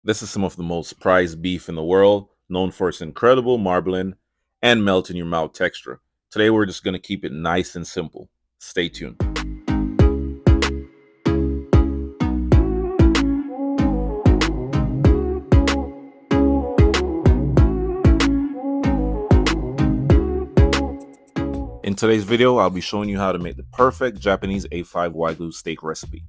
This is some of the most prized beef in the world, known for its incredible marbling and melt in your mouth texture. Today we're just going to keep it nice and simple. Stay tuned. In today's video, I'll be showing you how to make the perfect Japanese A5 Wagyu steak recipe.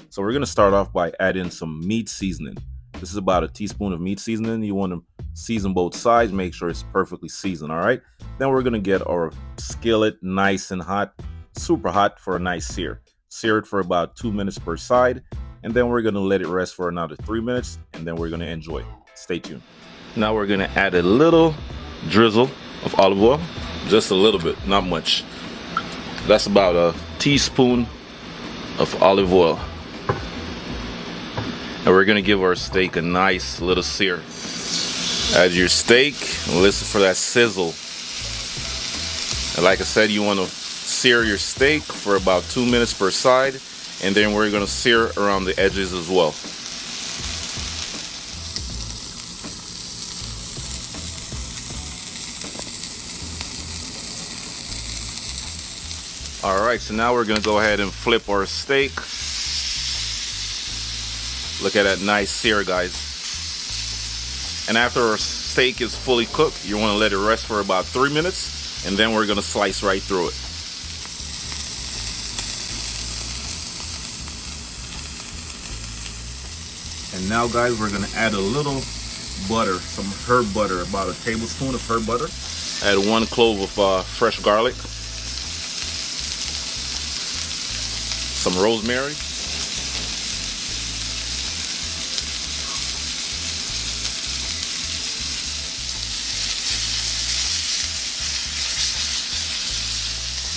So we're going to start off by adding some meat seasoning. This is about a teaspoon of meat seasoning. You want to season both sides, make sure it's perfectly seasoned, all right? Then we're going to get our skillet nice and hot, super hot for a nice sear. Sear it for about 2 minutes per side, and then we're going to let it rest for another 3 minutes, and then we're going to enjoy. Stay tuned. Now we're going to add a little drizzle of olive oil, just a little bit, not much. That's about a teaspoon of olive oil. And we're gonna give our steak a nice little sear. Add your steak and listen for that sizzle. And like I said, you want to sear your steak for about 2 minutes per side, and then we're gonna sear around the edges as well. Alright, so now we're gonna go ahead and flip our steak. Look at that nice sear, guys. And after our steak is fully cooked, you want to let it rest for about 3 minutes, and then we're going to slice right through it. And now, guys, we're going to add a little butter, some herb butter, about a tablespoon of herb butter. Add 1 clove of fresh garlic, some rosemary,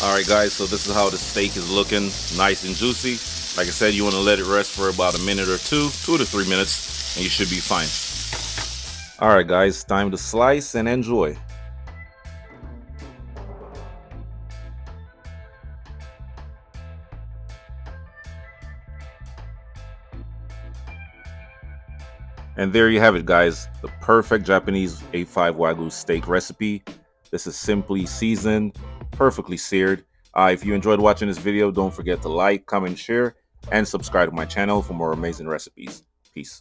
Alright guys, so this is how the steak is looking, nice and juicy. Like I said, you want to let it rest for about a minute or 2 to 3 minutes, and you should be fine. Alright guys, time to slice and enjoy. And there you have it, guys, the perfect Japanese A5 Wagyu steak recipe. This is simply seasoned, perfectly seared. If you enjoyed watching this video, don't forget to like, comment, share, and subscribe to my channel for more amazing recipes. Peace.